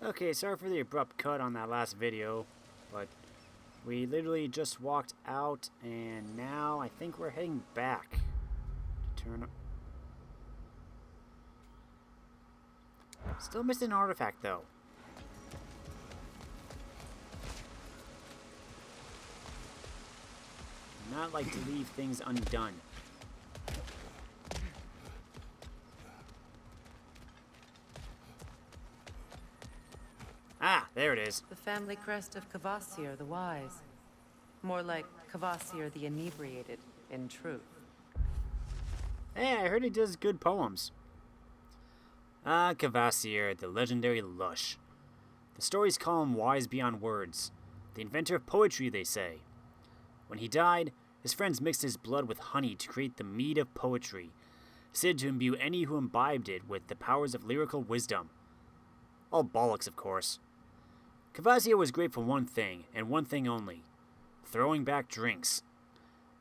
Okay, sorry for the abrupt cut on that last video, but we literally just walked out and now I think we're heading back to turn up. Still missing an artifact though. Not like to leave things undone. Ah, there it is. The family crest of Kvasir the Wise. More like Kvasir the Inebriated, in truth. Hey, I heard he does good poems. Ah, Kvasir, the legendary lush. The stories call him wise beyond words. The inventor of poetry, they say. When he died, his friends mixed his blood with honey to create the mead of poetry, said to imbue any who imbibed it with the powers of lyrical wisdom. All bollocks, of course. Kvasir was great for one thing, and one thing only. Throwing back drinks.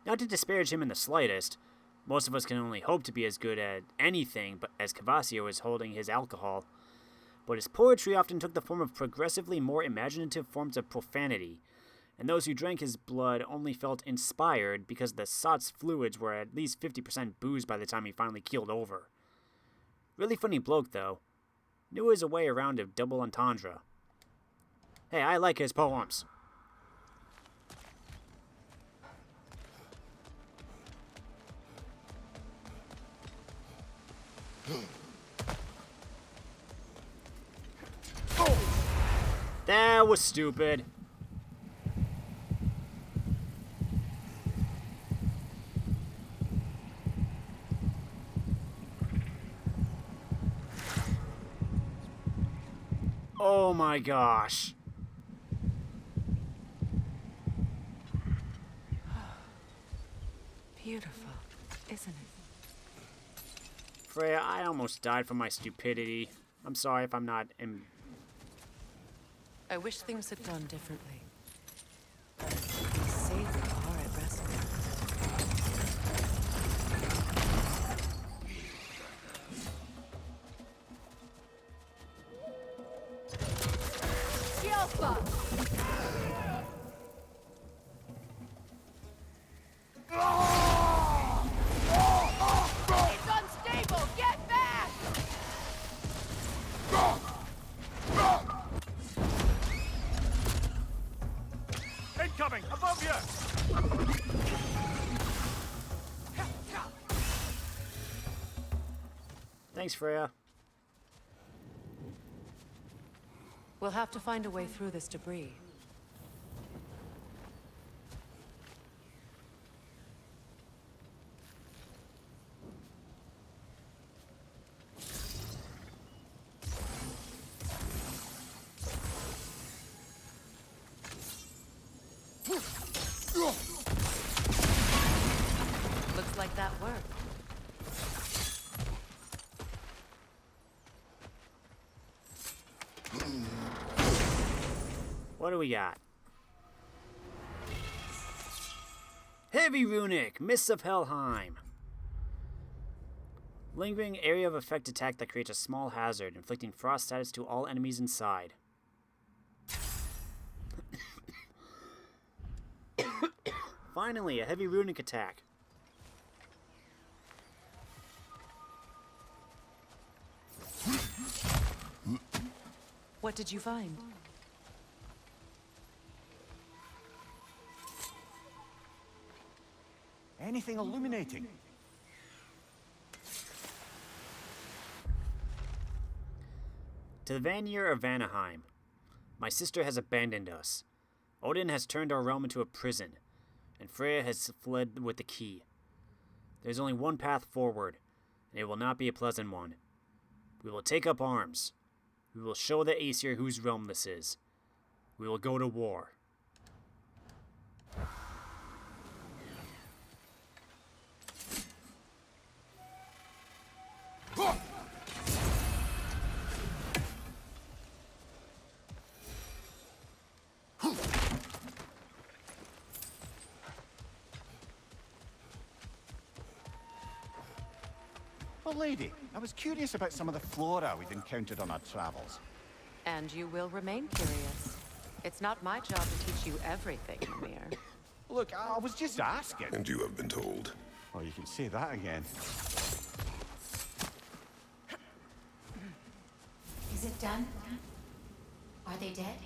Not to disparage him in the slightest, most of us can only hope to be as good at anything but as Kvasir was holding his alcohol, but his poetry often took the form of progressively more imaginative forms of profanity, and those who drank his blood only felt inspired because the sot's fluids were at least 50% booze by the time he finally keeled over. Really funny bloke, though. Knew his way around a double entendre. Hey, I like his poems. That was stupid. Oh my gosh. Beautiful, isn't it? Freya, I almost died from my stupidity. I'm sorry if I'm not I wish things had gone differently. They say they are at rest now. It's unstable! Get back! Incoming! Above you! Thanks, Freya. We'll have to find a way through this debris. Looks like that worked. What do we got? Heavy Runic, Mists of Helheim. Lingering area of effect attack that creates a small hazard, inflicting frost status to all enemies inside. Finally, a heavy runic attack. What did you find? Anything illuminating? To the Vanir of Vanaheim. My sister has abandoned us. Odin has turned our realm into a prison, and Freya has fled with the key. There's only one path forward, and it will not be a pleasant one. We will take up arms. We will show the Aesir whose realm this is. We will go to war. Well, lady, I was curious about some of the flora we've encountered on our travels. And you will remain curious. It's not my job to teach you everything, Mimir. Look, I was just asking. And you have been told. Oh, you can say that again. Is it done? Are they dead?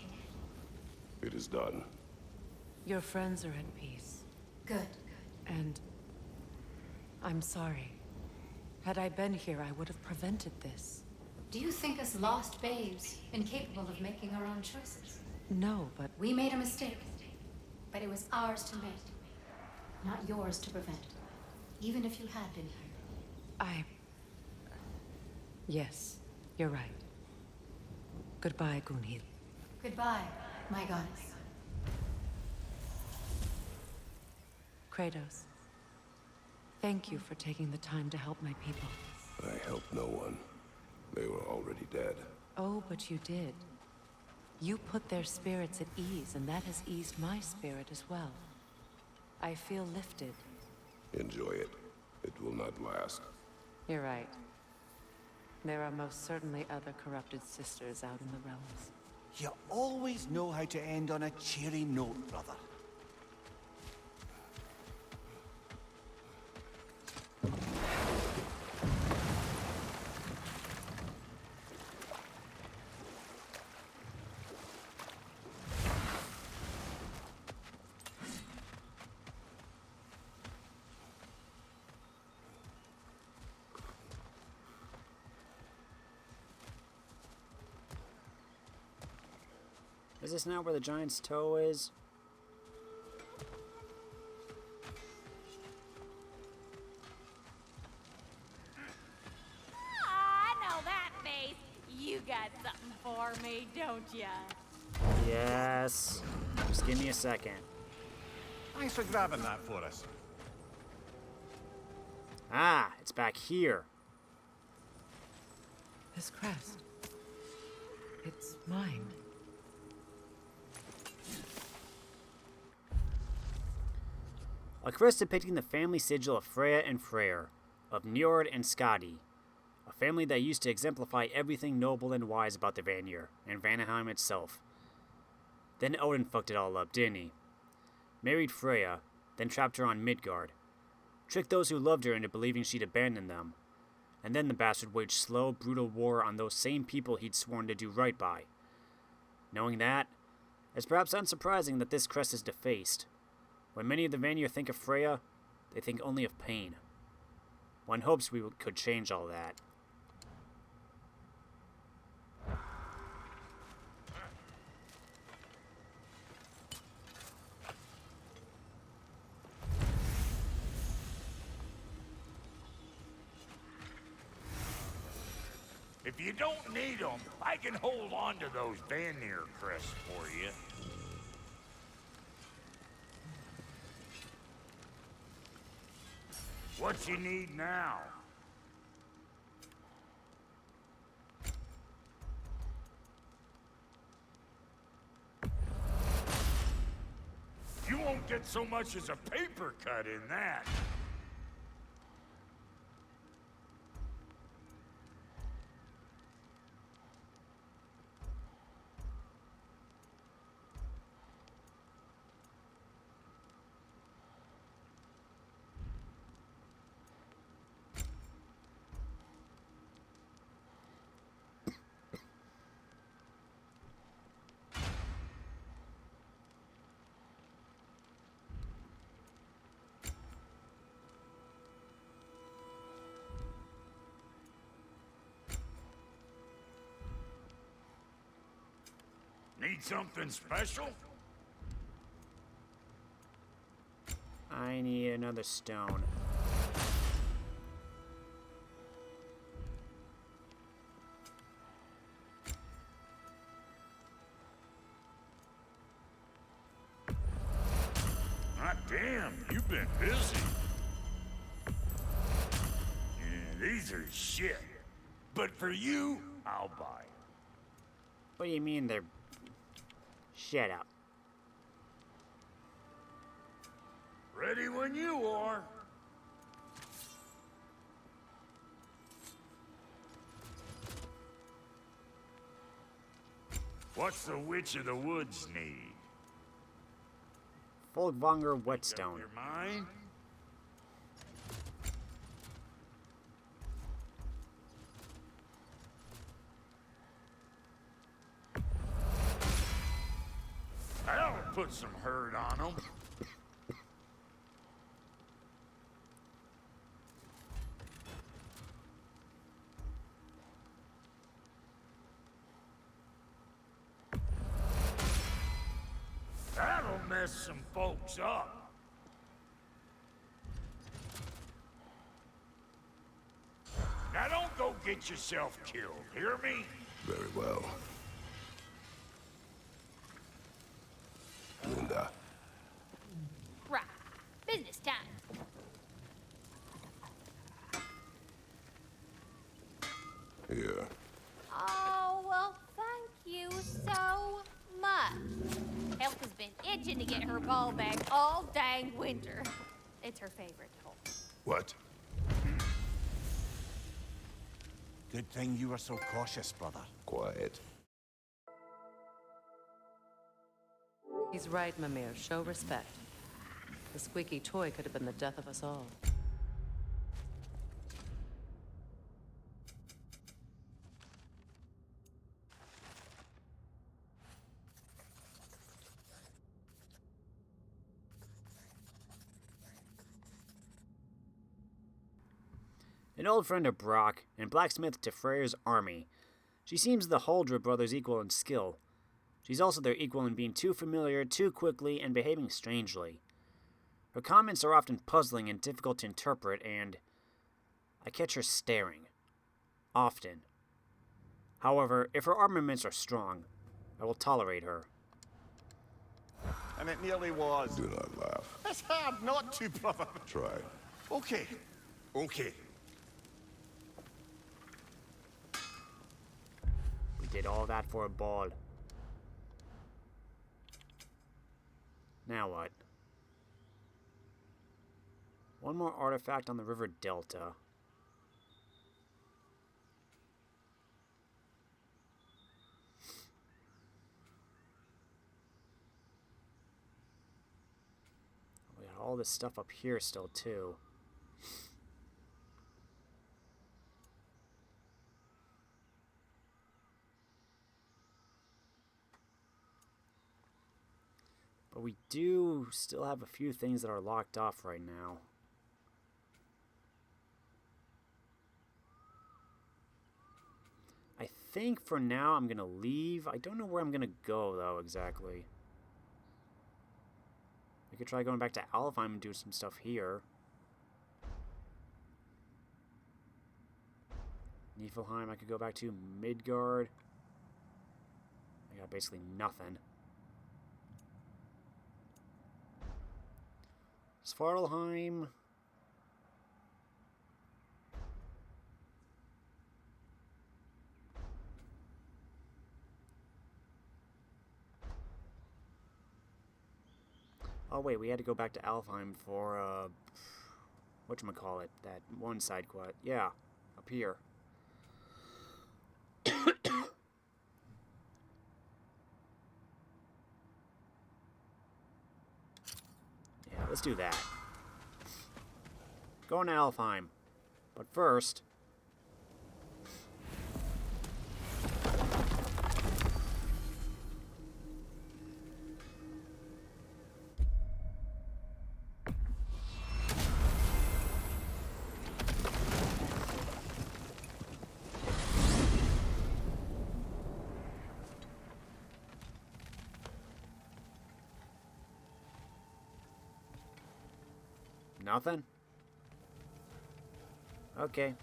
It is done. Your friends are at peace. Good. And I'm sorry. Had I been here, I would have prevented this. Do you think us lost babes, incapable of making our own choices? No, but We made a mistake, but it was ours to make, not yours to prevent. Even if you had been here. Yes, you're right. Goodbye, Gunhild. Goodbye, my goddess. Kratos. Thank you for taking the time to help my people. I helped no one. They were already dead. Oh, but you did. You put their spirits at ease, and that has eased my spirit as well. I feel lifted. Enjoy it. It will not last. You're right. There are most certainly other corrupted sisters out in the realms. You always know how to end on a cheery note, brother. Is this not where the giant's toe is? I know that face. You got something for me, don't ya? Yes. Just give me a second. Thanks for grabbing that for us. Ah, it's back here. This crest. It's mine. A crest depicting the family sigil of Freya and Freyr, of Njord and Skadi, a family that used to exemplify everything noble and wise about the Vanir, and Vanaheim itself. Then Odin fucked it all up, didn't he? Married Freya, then trapped her on Midgard. Tricked those who loved her into believing she'd abandoned them. And then the bastard waged slow, brutal war on those same people he'd sworn to do right by. Knowing that, it's perhaps unsurprising that this crest is defaced. When many of the Vanir think of Freya, they think only of pain. One hopes we could change all that. If you don't need them, I can hold on to those Vanir crests for you. What you need now? You won't get so much as a paper cut in that. Need something special? I need another stone. Hot damn, you've been busy. Yeah, these are shit. But for you, I'll buy 'em. What do you mean they're... Shut up. Ready when you are. What's the Witch of the Woods need? Folkvanger whetstone. Your mind? That'll put some hurt on them. That'll mess some folks up. Now don't go get yourself killed, hear me? Very well. Linda. Right. Business time. Here. Oh, well, thank you so much. Health has been itching to get her ball back all dang winter. It's her favorite hole. What? Good thing you were so cautious, brother. Quiet. He's right, Mimir. Show respect. The squeaky toy could have been the death of us all. An old friend of Brock, and blacksmith to Freya's army. She seems the Huldra brothers' equal in skill. She's also their equal in being too familiar, too quickly, and behaving strangely. Her comments are often puzzling and difficult to interpret, and I catch her staring. Often. However, if her armaments are strong, I will tolerate her. And it nearly was. Do not laugh. It's hard not to, brother. Try. Okay. Okay. We did all that for a ball. Now what? One more artifact on the river delta. We got all this stuff up here still, too. But we do still have a few things that are locked off right now. I think for now I'm going to leave. I don't know where I'm going to go, though, exactly. We could try going back to Alfheim and do some stuff here. Niflheim, I could go back to Midgard. I got basically nothing. Svartalheim. Oh wait, we had to go back to Alfheim for whatchamacallit, that one side quest. Yeah, up here. Yeah, let's do that. Going to Alfheim. But first... Nothing? Okay.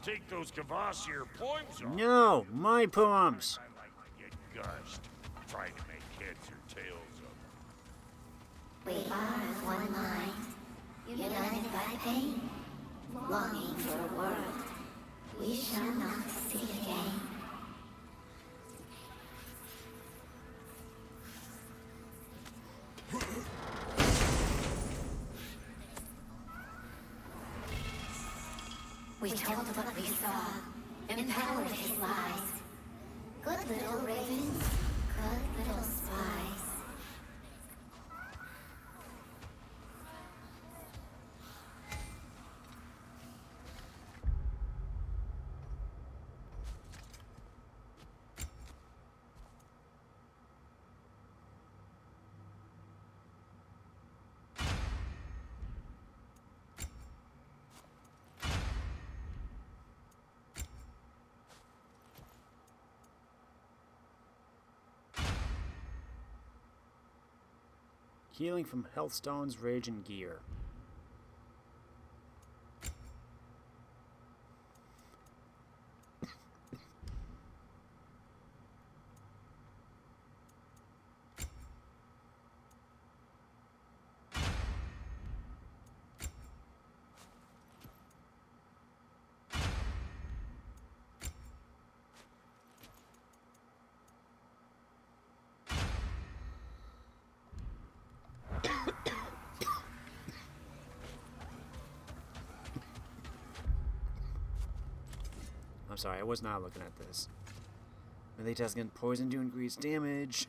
take those Kvasir poems off. No, my poems. I like to get gushed, trying to make heads or tails of them. We are of one mind, united by pain, longing for a world we shall not see again. We told what we saw, empowered his lies. Good little ravens, good little spies. Healing from Healthstone's Rage and Gear. I'm sorry, I was not looking at this. Melee testing and poison to increase damage.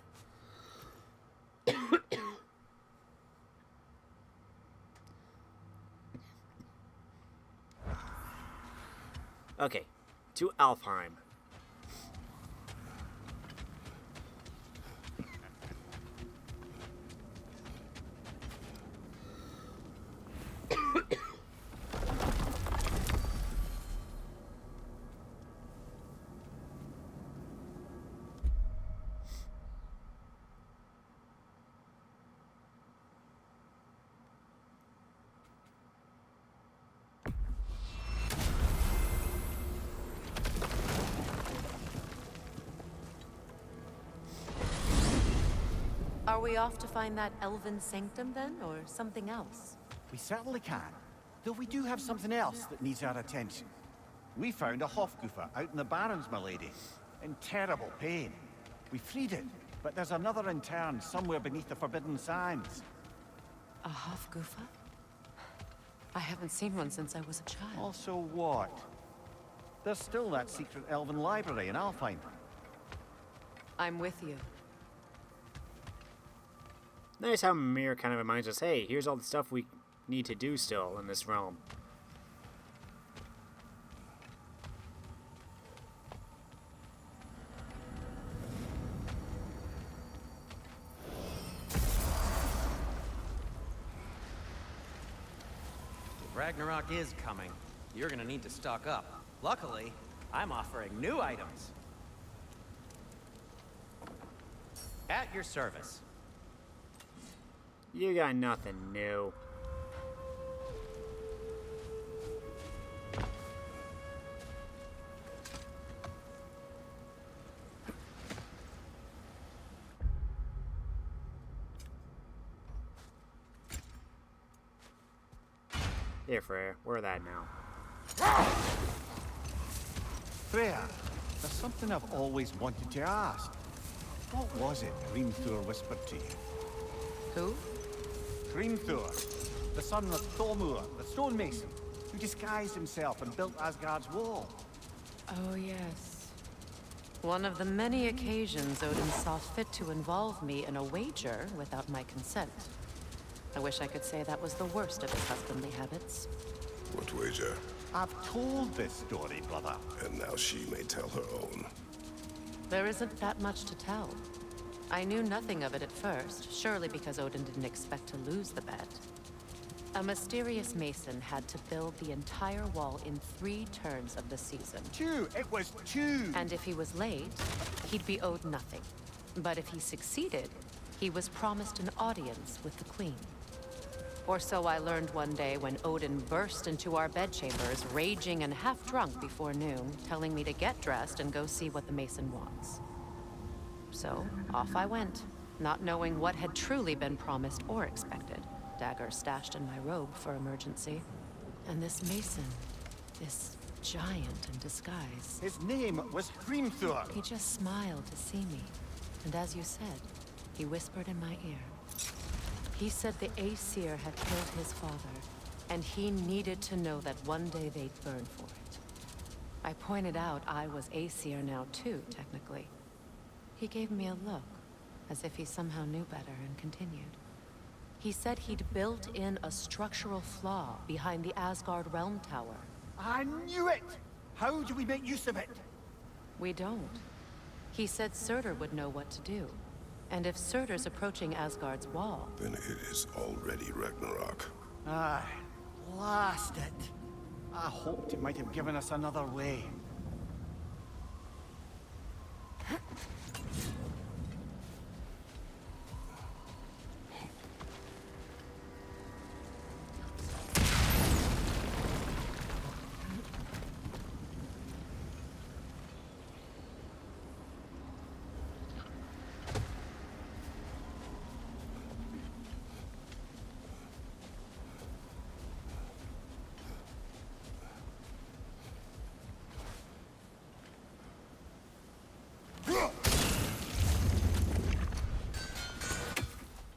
Okay, to Alfheim. Are we off to find that elven sanctum then, or something else? We certainly can. Though we do have something else that needs our attention. We found a Hofgufa out in the Barrens, my lady. In terrible pain. We freed it, but there's another intern somewhere beneath the Forbidden Sands. A Hofgufa? I haven't seen one since I was a child. Also what? There's still that secret elven library in Alfheim. I'm with you. Nice how Mimir kind of reminds us, hey, here's all the stuff we need to do still in this realm. Ragnarok is coming. You're gonna need to stock up. Luckily, I'm offering new items. At your service. You got nothing new. Here, Freya. We're that now. Freya, there's something I've always wanted to ask. What was it Hrimthur whispered to you? Who? Hrimthur, the son of Thormur, the stonemason, who disguised himself and built Asgard's wall. Oh, yes. One of the many occasions Odin saw fit to involve me in a wager without my consent. I wish I could say that was the worst of his husbandly habits. What wager? I've told this story, brother. And now she may tell her own. There isn't that much to tell. I knew nothing of it at first, surely because Odin didn't expect to lose the bet. A mysterious mason had to build the entire wall in 3 turns of the season. 2! It was 2! And if he was late, he'd be owed nothing. But if he succeeded, he was promised an audience with the queen. Or so I learned one day when Odin burst into our bedchambers, raging and half-drunk before noon, telling me to get dressed and go see what the Mason wants. So, off I went, not knowing what had truly been promised or expected. Dagger stashed in my robe for emergency. And this Mason, this giant in disguise. His name was Hrimthur. He just smiled to see me. And as you said, he whispered in my ear. He said the Aesir had killed his father, and he needed to know that one day they'd burn for it. I pointed out I was Aesir now too, technically. He gave me a look, as if he somehow knew better, and continued. He said he'd built in a structural flaw behind the Asgard Realm Tower. I knew it! How do we make use of it? We don't. He said Surtur would know what to do. And if Surtur's approaching Asgard's wall... Then it is already Ragnarok. Aye, blast it. I hoped it might have given us another way.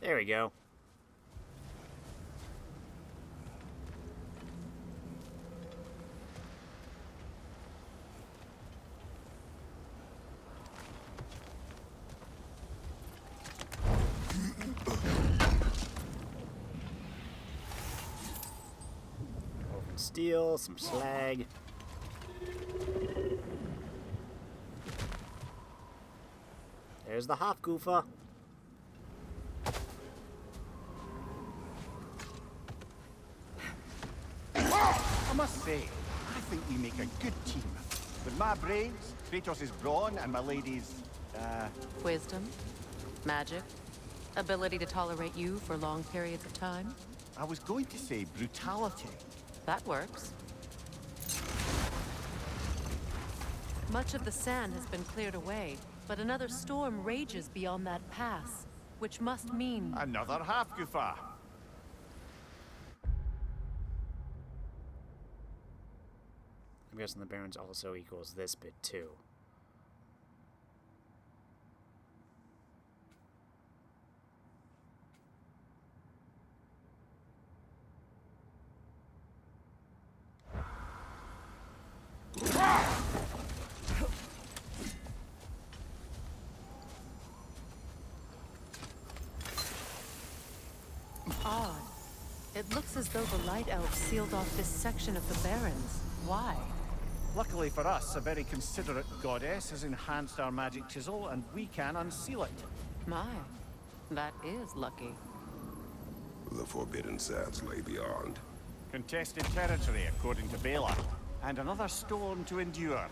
There we go. Open steel, some slag. There's the Hofgufa. I must say, I think we make a good team. With my brains, Kratos' brawn, and my lady's, Wisdom? Magic? Ability to tolerate you for long periods of time? I was going to say brutality. That works. Much of the sand has been cleared away, but another storm rages beyond that pass, which must mean... Another Hofgufa. I'm guessing the Barons also equals this bit too. Odd. It looks as though the Light Elves sealed off this section of the Barrens. Why? Luckily for us, a very considerate goddess has enhanced our magic chisel, and we can unseal it. My, that is lucky. The forbidden sands lay beyond. Contested territory, according to Bela. And another storm to endure.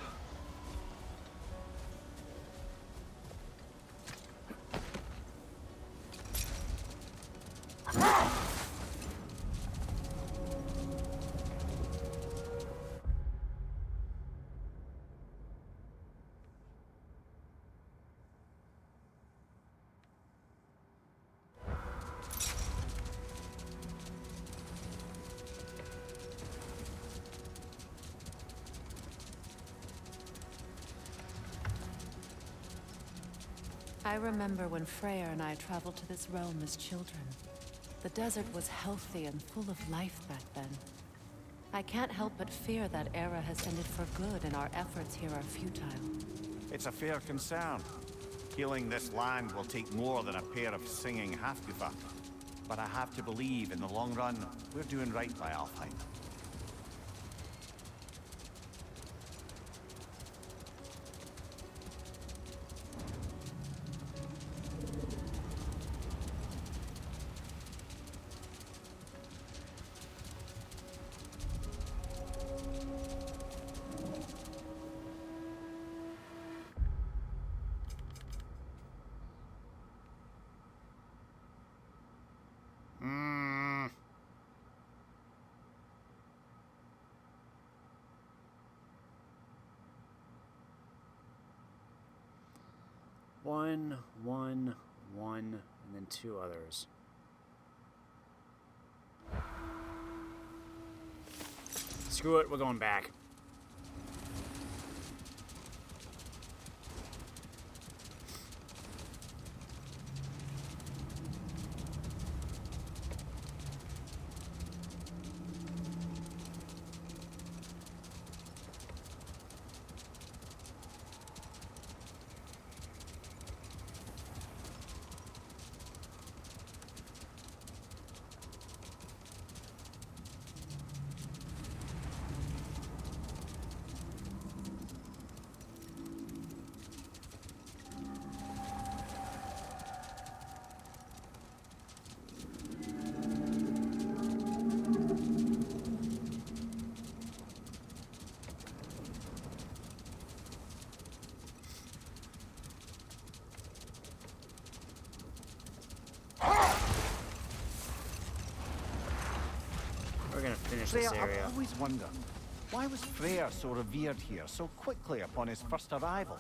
I remember when Freya and I traveled to this realm as children. The desert was healthy and full of life back then. I can't help but fear that era has ended for good and our efforts here are futile. It's a fair concern. Healing this land will take more than a pair of singing Hofgufa. But I have to believe, in the long run, we're doing right by Alfheim. One, and then 2 others. Screw it, we're going back. We're gonna finish Freya, this area. I've always wondered, why was Freya so revered here so quickly upon his first arrival?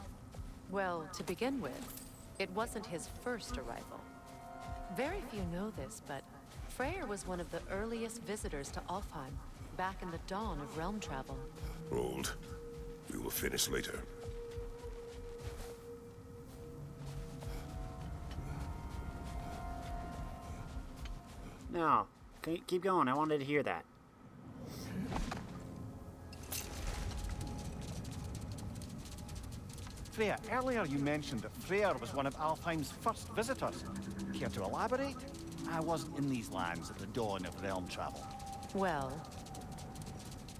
Well, to begin with, it wasn't his first arrival. Very few know this, but Freya was one of the earliest visitors to Alfheim, back in the dawn of realm travel. Rolled. We will finish later. No, keep going. I wanted to hear that. Freya, earlier you mentioned that Freya was one of Alfheim's first visitors. Care to elaborate? I wasn't in these lands at the dawn of realm travel. Well,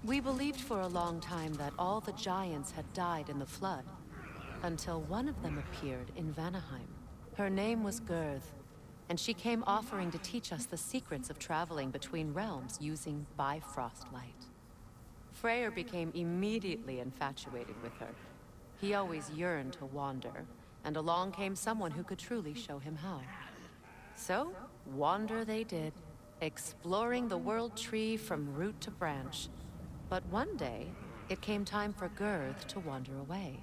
we believed for a long time that all the giants had died in the flood, until one of them appeared in Vanaheim. Her name was Girth, and she came offering to teach us the secrets of traveling between realms using Bifrost light. Freyr became immediately infatuated with her. He always yearned to wander, and along came someone who could truly show him how. So, wander they did, exploring the world tree from root to branch. But one day, it came time for Girth to wander away.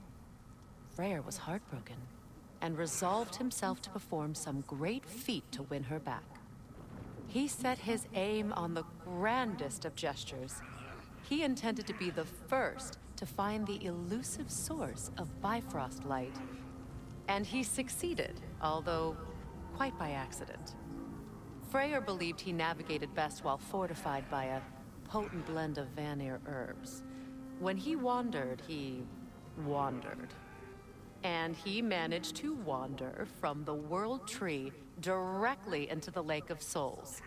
Freyr was heartbroken, and resolved himself to perform some great feat to win her back. He set his aim on the grandest of gestures. He intended to be the first to find the elusive source of Bifrost light. And he succeeded, although quite by accident. Freyr believed he navigated best while fortified by a potent blend of Vanir herbs. When he wandered, he wandered. And he managed to wander from the World Tree directly into the Lake of Souls.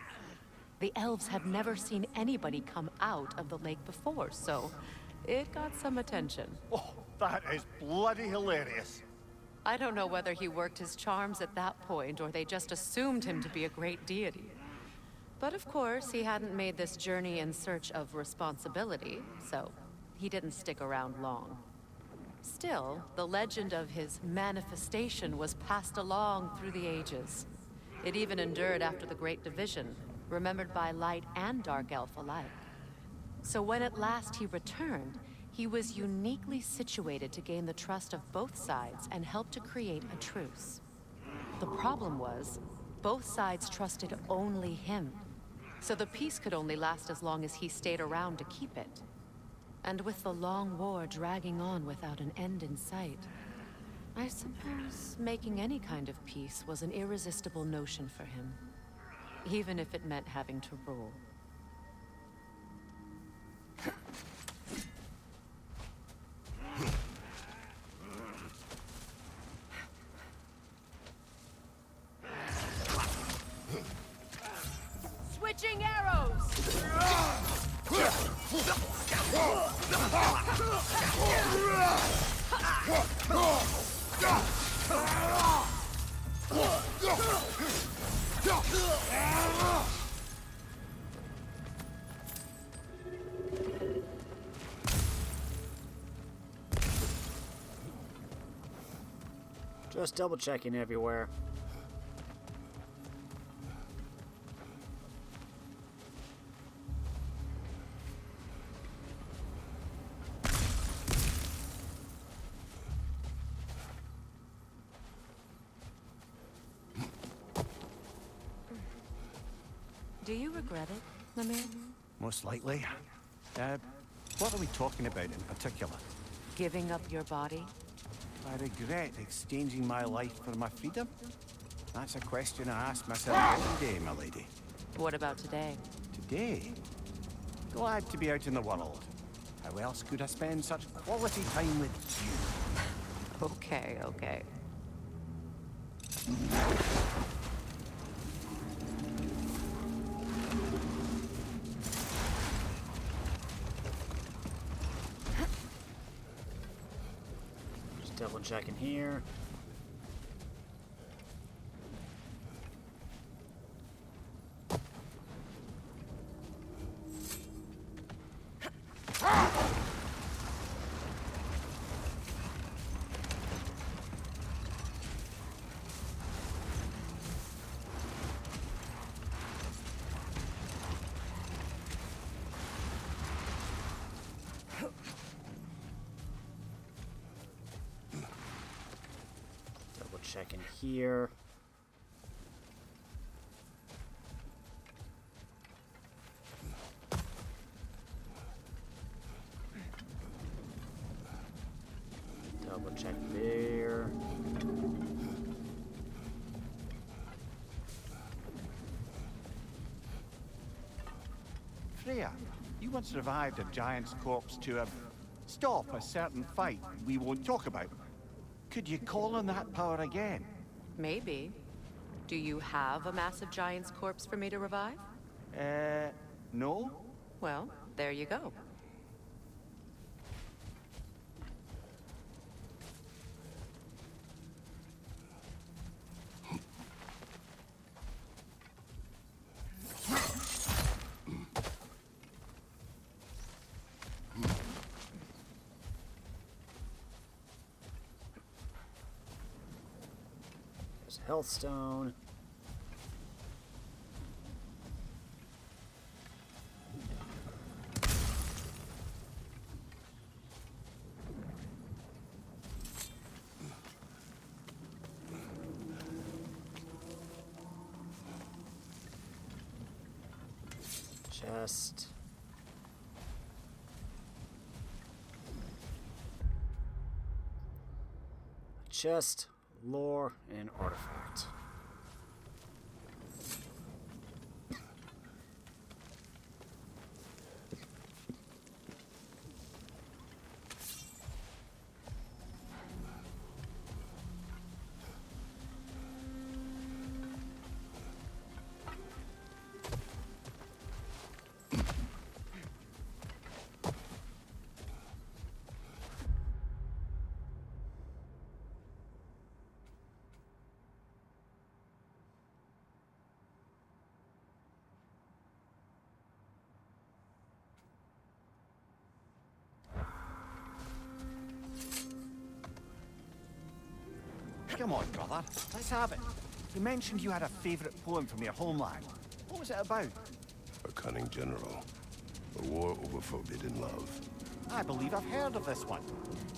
The elves had never seen anybody come out of the lake before, so it got some attention. Oh, that is bloody hilarious. I don't know whether he worked his charms at that point or they just assumed him to be a great deity. But of course, he hadn't made this journey in search of responsibility, so he didn't stick around long. Still, the legend of his manifestation was passed along through the ages. It even endured after the Great Division, remembered by Light and Dark Elf alike. So when at last he returned, he was uniquely situated to gain the trust of both sides and help to create a truce. The problem was, both sides trusted only him, so the peace could only last as long as he stayed around to keep it. And with the long war dragging on without an end in sight, I suppose making any kind of peace was an irresistible notion for him, even if it meant having to rule. Switching arrows! Just double checking everywhere. Do you regret it, Mimir? Most likely. What are we talking about in particular? Giving up your body? I regret exchanging my life for my freedom? That's a question I ask myself every day, my lady. What about today? Today? Glad to be out in the world. How else could I spend such quality time with you? Okay, okay. Just double checking here. Double checking here. Double check there. Freya, you once revived a giant's corpse to stop a certain fight we won't talk about. Could you call on that power again? Maybe. Do you have a massive giant's corpse for me to revive? No? Well, there you go. There's a health stone. Chest. Chest, lore, and artifact. Come on, brother. Let's have it. You mentioned you had a favorite poem from your homeland. What was it about? A cunning general. A war over forbidden love. I believe I've heard of this one.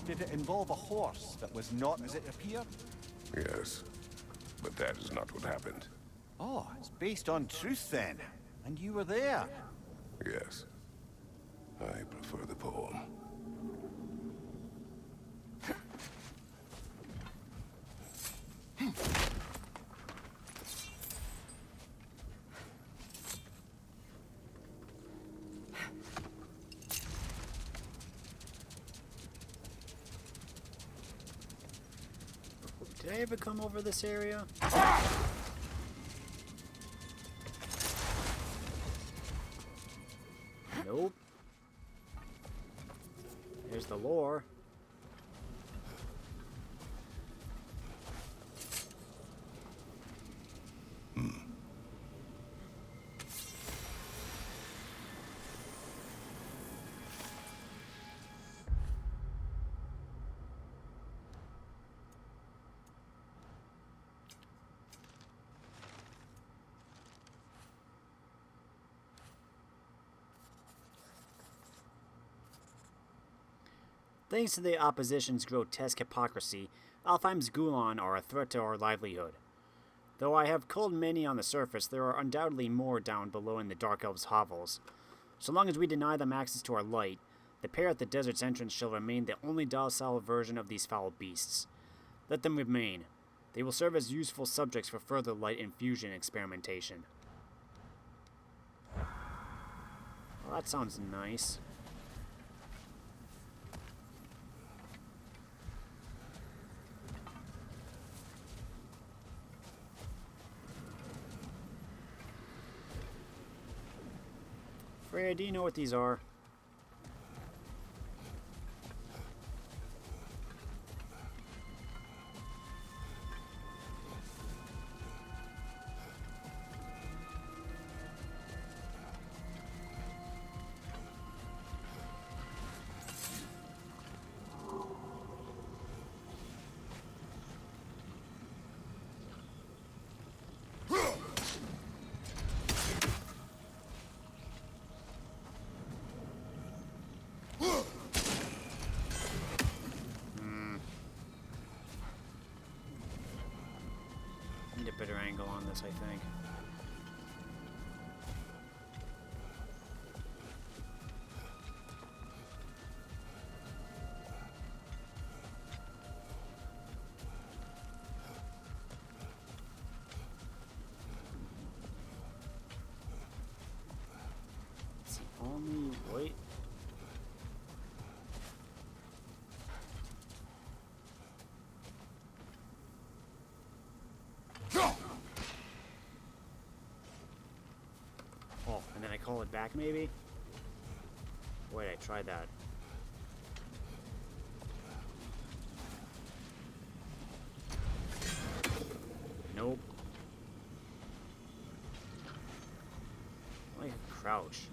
Did it involve a horse that was not as it appeared? Yes. But that is not what happened. Oh, it's based on truth then. And you were there. Yes. I prefer the poem. Did I ever come over this area? Nope. There's the lore. Thanks to the opposition's grotesque hypocrisy, Alfheim's Gulan are a threat to our livelihood. Though I have culled many on the surface, there are undoubtedly more down below in the Dark Elves' hovels. So long as we deny them access to our light, the pair at the desert's entrance shall remain the only docile version of these foul beasts. Let them remain. They will serve as useful subjects for further light infusion experimentation. Well, that sounds nice. Freya, do you know what these are? Need a better angle on this, I think. It's the only wait. Oh, and then I call it back, maybe? Wait, I tried that. Nope. Like a crouch.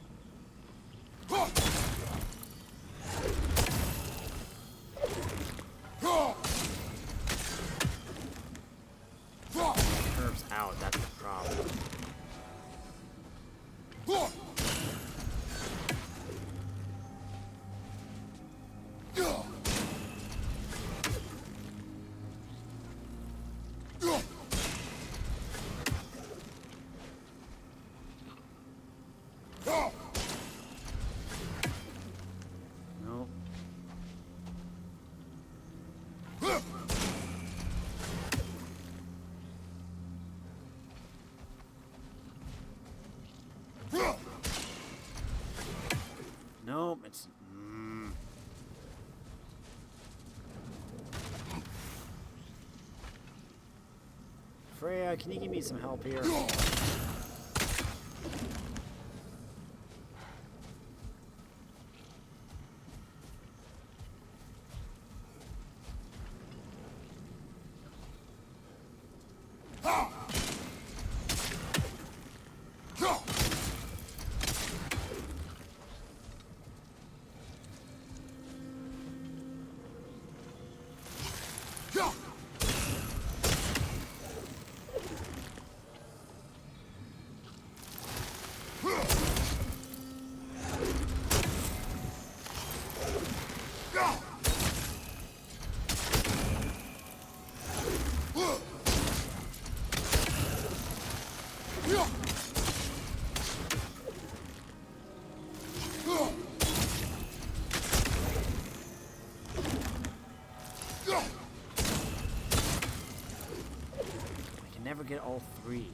Curves out, that's the problem. Nope. Nope, it's... Freya, can you give me some help here? Never get all three.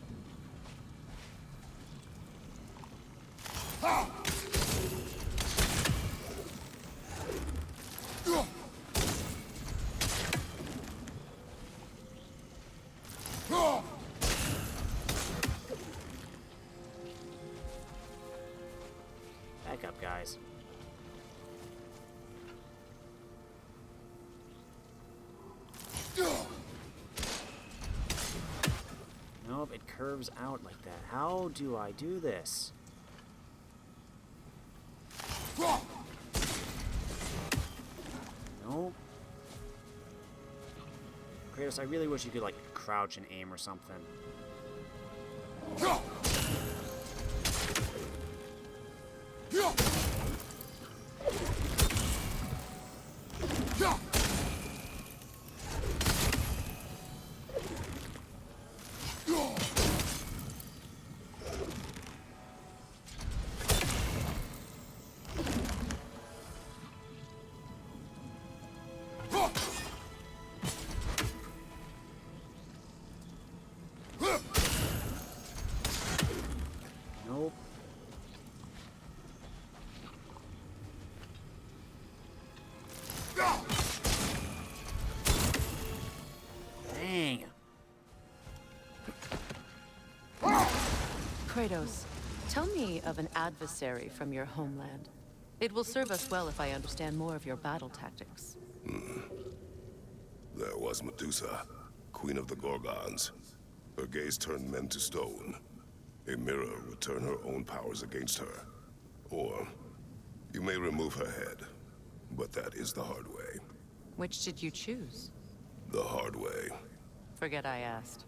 Back up, guys. Nope, it curves out like that. How do I do this? Nope. Kratos, I really wish you could, like, crouch and aim or something. Kratos, tell me of an adversary from your homeland. It will serve us well if I understand more of your battle tactics. There was Medusa, queen of the Gorgons. Her gaze turned men to stone. A mirror would turn her own powers against her. Or, you may remove her head, but that is the hard way. Which did you choose? The hard way. Forget I asked.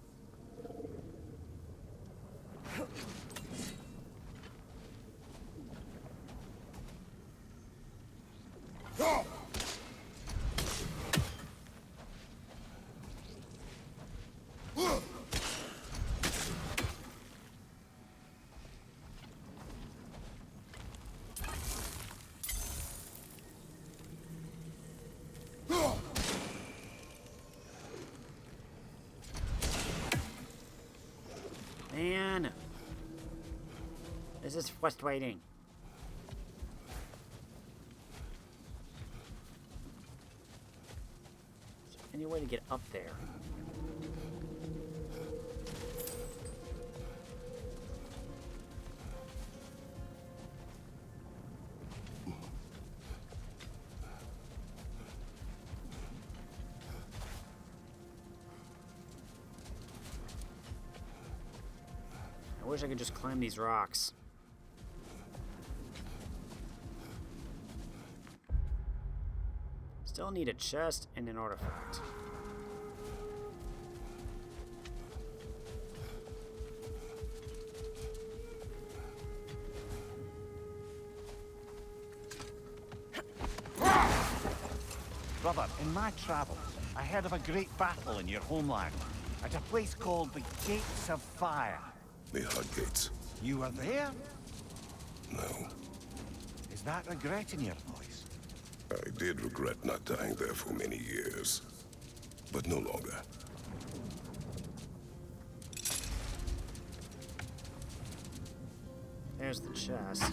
Man, this is frustrating. Is there any way to get up there? I wish I could just climb these rocks. Still need a chest and an artifact. Brother, in my travels, I heard of a great battle in your homeland, at a place called the Gates of Fire. The Hudgates. You were there? No. Is that regret in your voice? I did regret not dying there for many years. But no longer. There's the chest.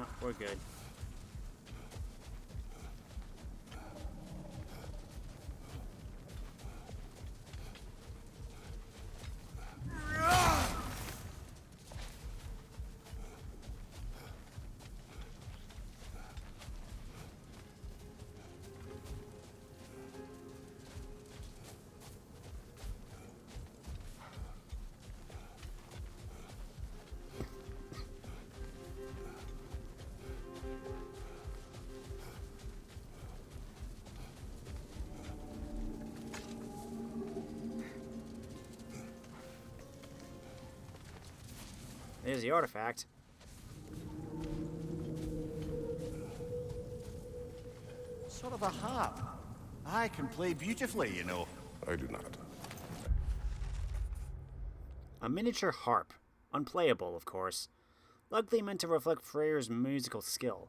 Oh, we're good. There's the artifact. Sort of a harp. I can play beautifully, you know. I do not. A miniature harp. Unplayable, of course. Luckily meant to reflect Freya's musical skill.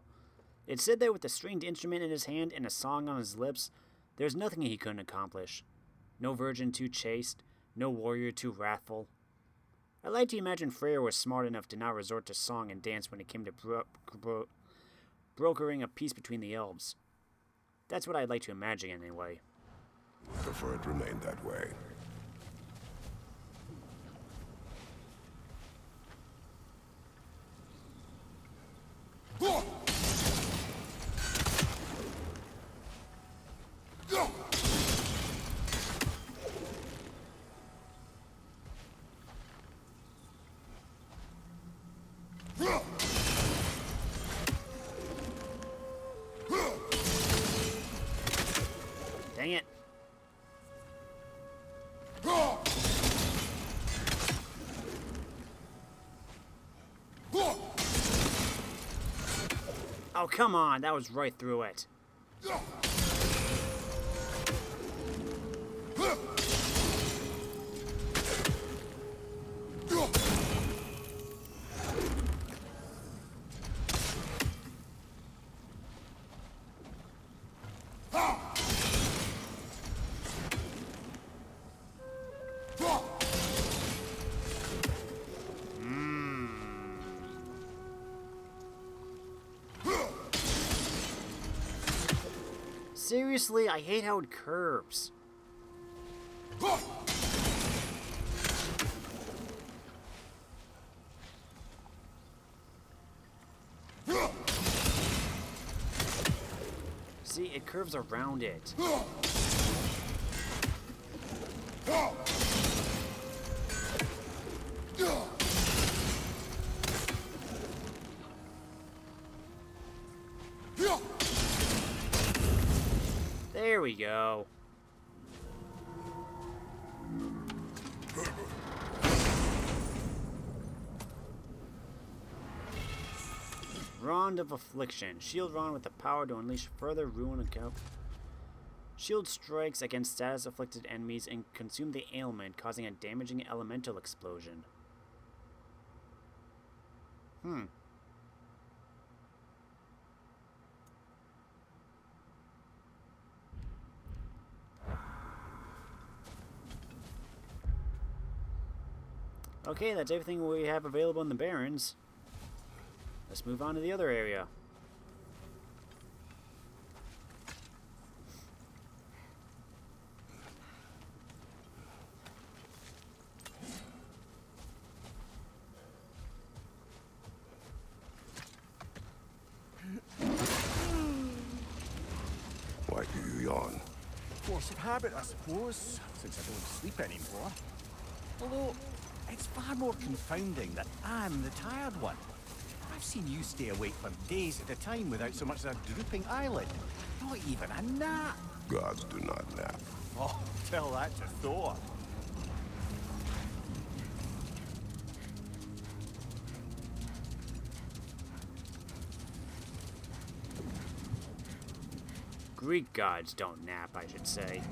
It said that with a stringed instrument in his hand and a song on his lips, there's nothing he couldn't accomplish. No virgin too chaste, no warrior too wrathful. I like to imagine Freya was smart enough to not resort to song and dance when it came to brokering a peace between the elves. That's what I'd like to imagine anyway. Prefer it remain that way. Dang it. Oh, come on. That was right through it. Seriously, I hate how it curves. See, it curves around it. There we go. Rond of Affliction. Shield Rond with the power to unleash further ruin and count. Shield strikes against status-afflicted enemies and consume the ailment, causing a damaging elemental explosion. Okay, that's everything we have available in the Barrens. Let's move on to the other area. Why do you yawn? Force of habit, I suppose, since I don't sleep anymore. Although, it's far more confounding that I'm the tired one. I've seen you stay awake for days at a time without so much as a drooping eyelid. Not even a nap. Gods do not nap. Oh, tell that to Thor. Greek gods don't nap, I should say.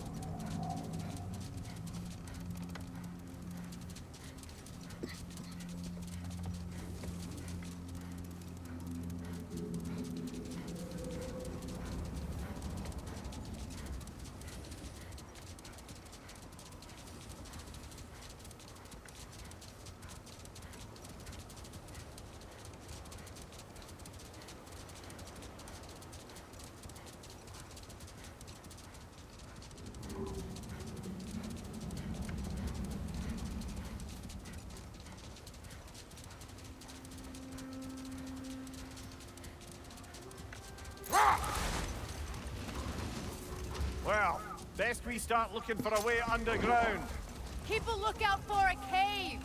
Well, best we start looking for a way underground. Keep a lookout for a cave.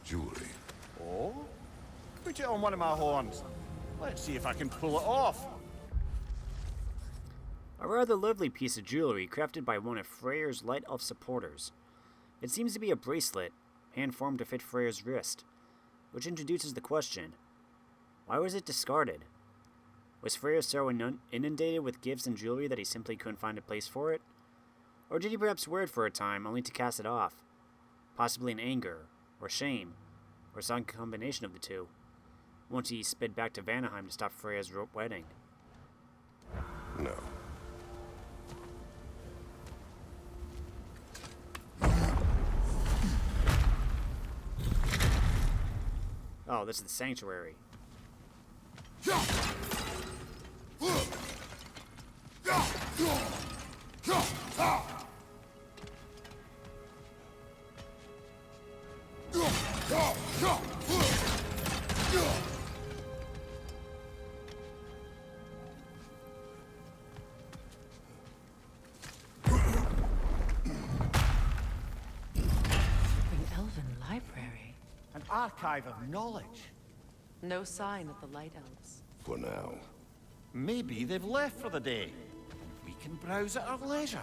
Jewelry. Oh? Put it on one of my horns. Let's see if I can pull it off. A rather lovely piece of jewelry crafted by one of Freya's Light Elf supporters. It seems to be a bracelet, hand-formed to fit Freya's wrist, which introduces the question, why was it discarded? Was Freya so inundated with gifts and jewelry that he simply couldn't find a place for it? Or did he perhaps wear it for a time only to cast it off? Possibly in anger, or shame, or some combination of the two, once he sped back to Vanaheim to stop Freya's wedding. No. Oh, this is the sanctuary. An archive of knowledge. No sign of the Light Elves. For now. Maybe they've left for the day. We can browse at our leisure.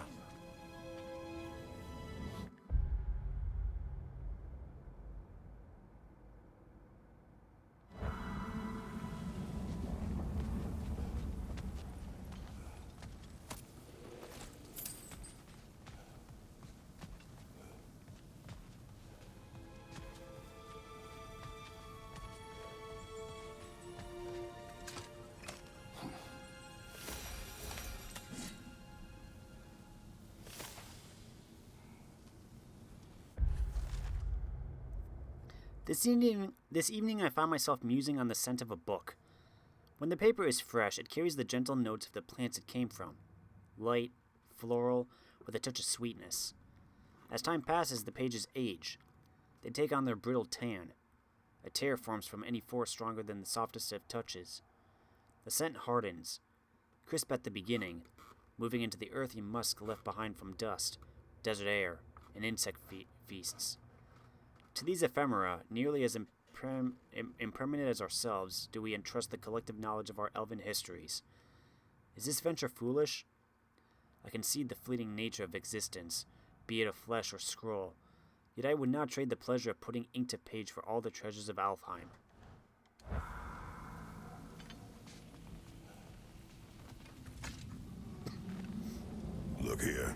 This evening I found myself musing on the scent of a book. When the paper is fresh, it carries the gentle notes of the plants it came from. Light, floral, with a touch of sweetness. As time passes, the pages age. They take on their brittle tan. A tear forms from any force stronger than the softest of touches. The scent hardens, crisp at the beginning, moving into the earthy musk left behind from dust, desert air, and insect feasts. To these ephemera, nearly as impermanent as ourselves, do we entrust the collective knowledge of our elven histories. Is this venture foolish? I concede the fleeting nature of existence, be it of flesh or scroll, yet I would not trade the pleasure of putting ink to page for all the treasures of Alfheim. Look here.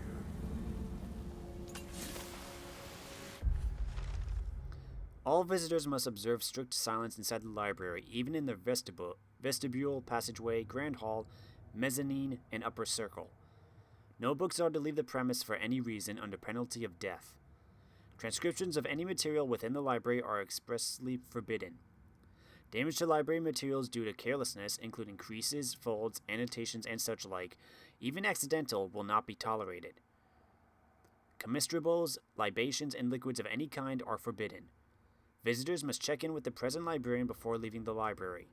All visitors must observe strict silence inside the library, even in their vestibule, passageway, grand hall, mezzanine, and upper circle. No books are to leave the premise for any reason under penalty of death. Transcriptions of any material within the library are expressly forbidden. Damage to library materials due to carelessness, including creases, folds, annotations, and such like, even accidental, will not be tolerated. Comestibles, libations, and liquids of any kind are forbidden. Visitors must check in with the present librarian before leaving the library.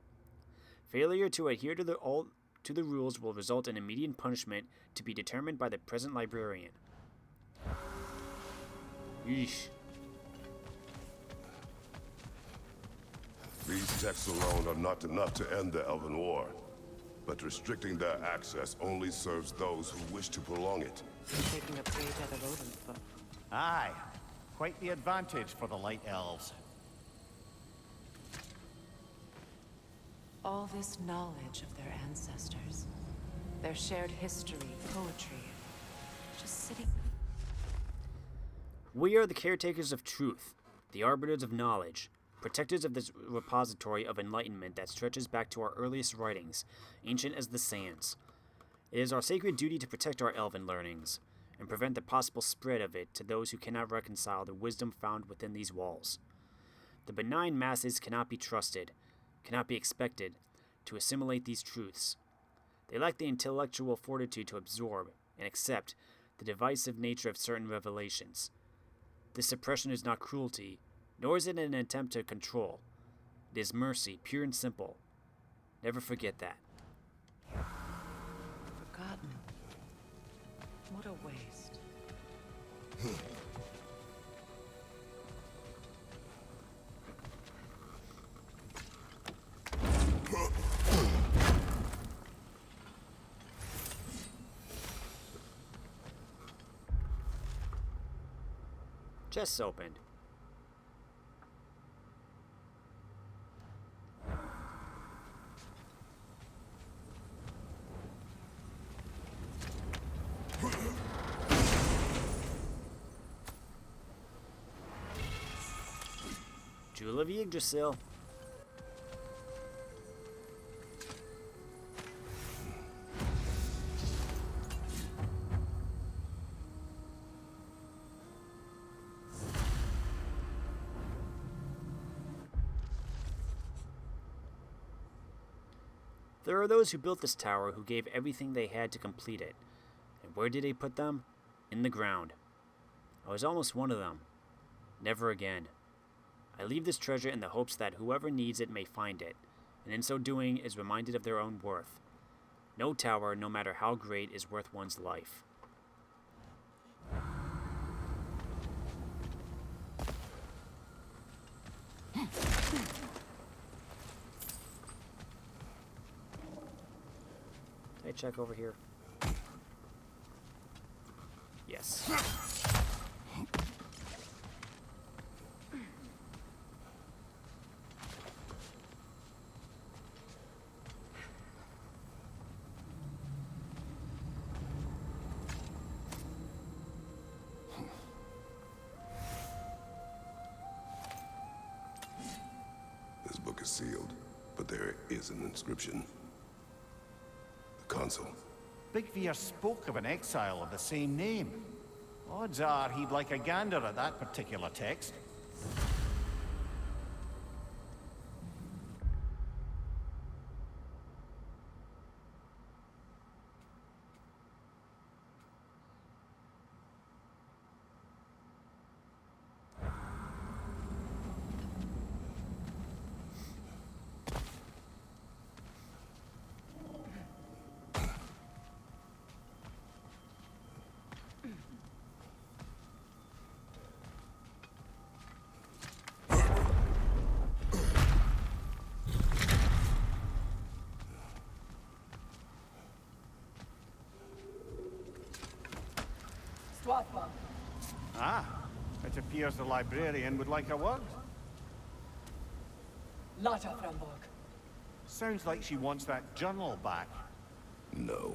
Failure to adhere to the rules will result in immediate punishment to be determined by the present librarian. Yeesh. These texts alone are not enough to end the Elven War, but restricting their access only serves those who wish to prolong it. You're taking a page out of Odin's book. Aye, quite the advantage for the Light Elves. All this knowledge of their ancestors, their shared history, poetry, just sitting... We are the caretakers of truth, the arbiters of knowledge, protectors of this repository of enlightenment that stretches back to our earliest writings, ancient as the sands. It is our sacred duty to protect our elven learnings, and prevent the possible spread of it to those who cannot reconcile the wisdom found within these walls. The benign masses cannot be trusted, cannot be expected, to assimilate these truths. They lack the intellectual fortitude to absorb and accept the divisive nature of certain revelations. This suppression is not cruelty, nor is it an attempt to control. It is mercy, pure and simple. Never forget that. Forgotten. What a waste. Chests opened. Jewel of Yggdrasil. There are those who built this tower who gave everything they had to complete it. And where did they put them? In the ground. I was almost one of them. Never again. I leave this treasure in the hopes that whoever needs it may find it, and in so doing is reminded of their own worth. No tower, no matter how great, is worth one's life. Did I check over here? Yes. This book is sealed, but there is an inscription. The consul. Big Veer spoke of an exile of the same name. Odds are he'd like a gander at that particular text. Ah, it appears the librarian would like a word. Lata Framborg. Sounds like she wants that journal back. No.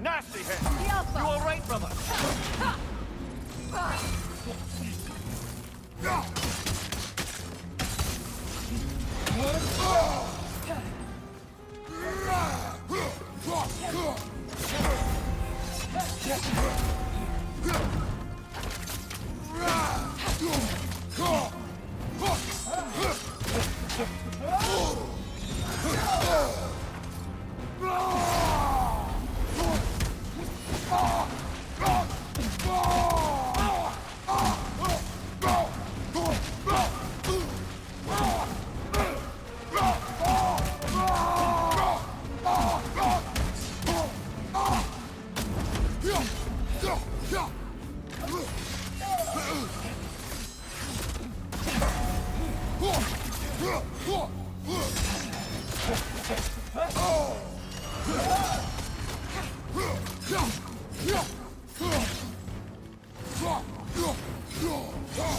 Nasty hit! You all right, brother?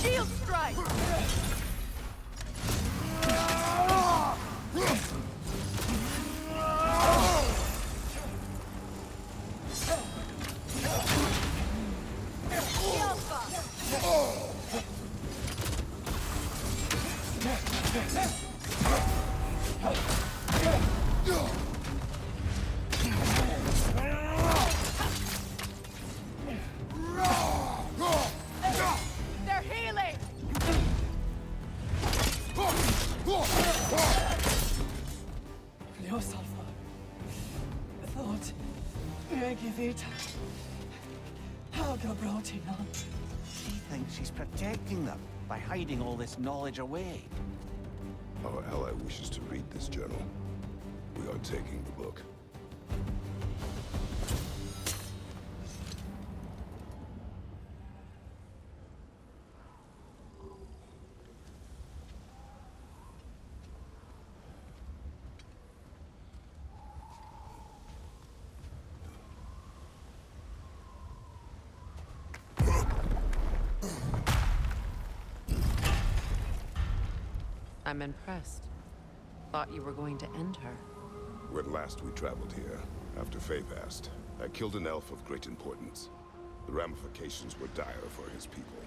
Shield strike! They're healing! Ljósalfa. Thought. Megivita. Helga Brotina. She thinks she's protecting them by hiding all this knowledge away. Our ally wishes to read this journal. We are taking the book. I'm impressed. Thought you were going to end her. When last we traveled here, after Faye passed, I killed an elf of great importance. The ramifications were dire for his people.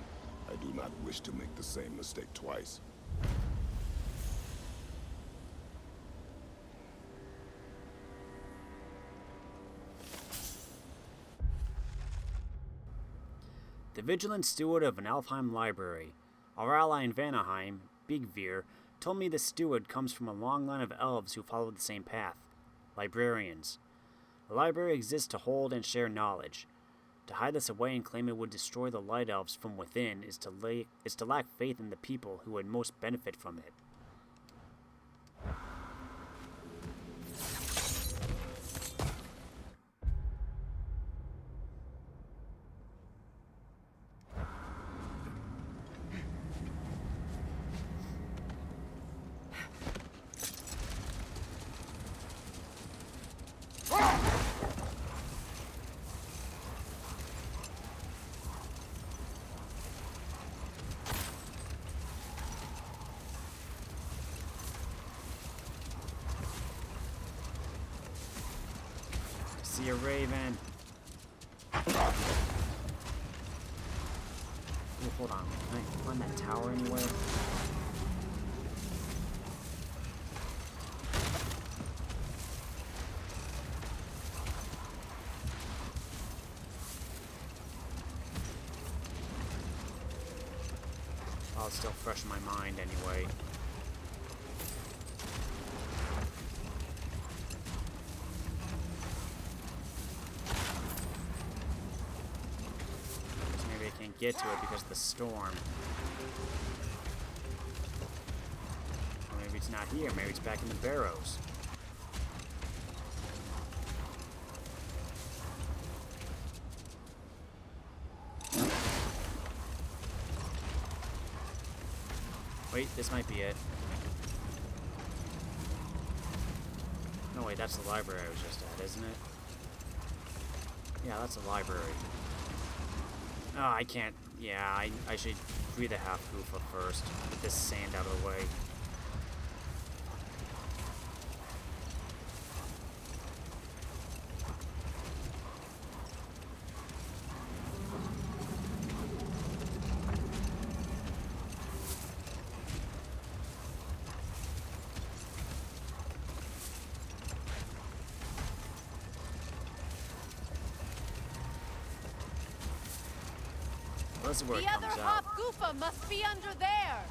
I do not wish to make the same mistake twice. The vigilant steward of an Alfheim library, our ally in Vanaheim, Big Veer, told me the steward comes from a long line of elves who follow the same path. Librarians. A library exists to hold and share knowledge. To hide this away and claim it would destroy the light elves from within is to lack faith in the people who would most benefit from it. see a raven. Ooh, hold on. Can I find that tower anywhere? Oh, it's still fresh in my mind anyway. Maybe I can't get to it because of the storm. Or maybe it's not here. Maybe it's back in the barrows. Wait, this might be it. No, wait, that's the library I was just at, isn't it? Yeah, that's the library. Oh, I can't. Yeah, I should free the half-goofa first. Get this sand out of the way. This is where it The other comes out. Hofgufa must be under there.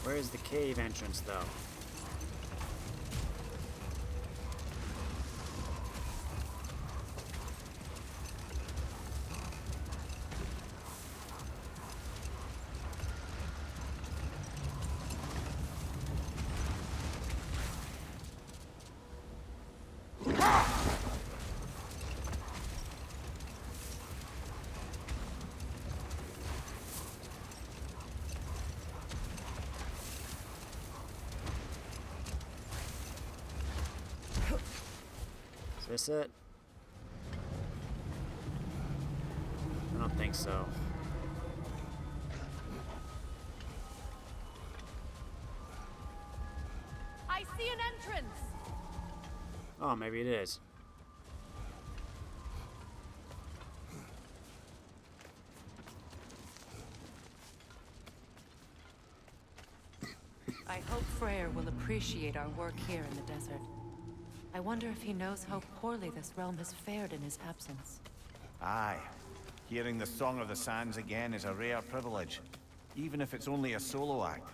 Where is the cave entrance, though? Is this it? I don't think so. I see an entrance. Oh, maybe it is. I hope Freya will appreciate our work here in the desert. I wonder if he knows how poorly this realm has fared in his absence. Aye. Hearing the Song of the Sands again is a rare privilege, even if it's only a solo act.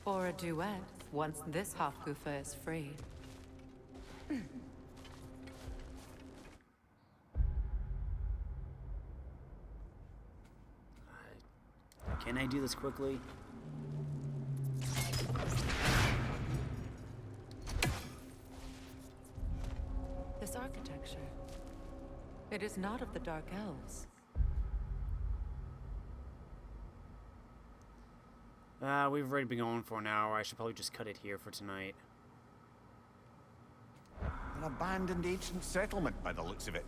Or a duet, once this Hofgufa is free. Can I do this quickly? This architecture. It is not of the Dark Elves. We've already been going for an hour. I should probably just cut it here for tonight. An abandoned ancient settlement by the looks of it.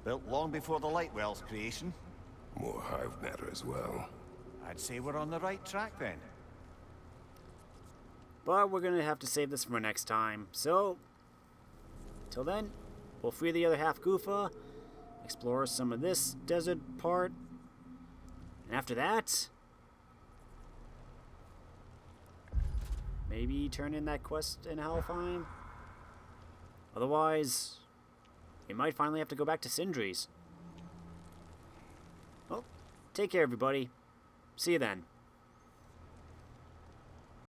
Built long before the Lightwell's creation. More hive matter as well. I'd say we're on the right track then. But we're gonna have to save this for next time. So, till then, we'll free the other Hofgufa, explore some of this desert part, and after that, maybe turn in that quest in Alfheim. Otherwise, we might finally have to go back to Sindri's. Well, take care, everybody. See you then.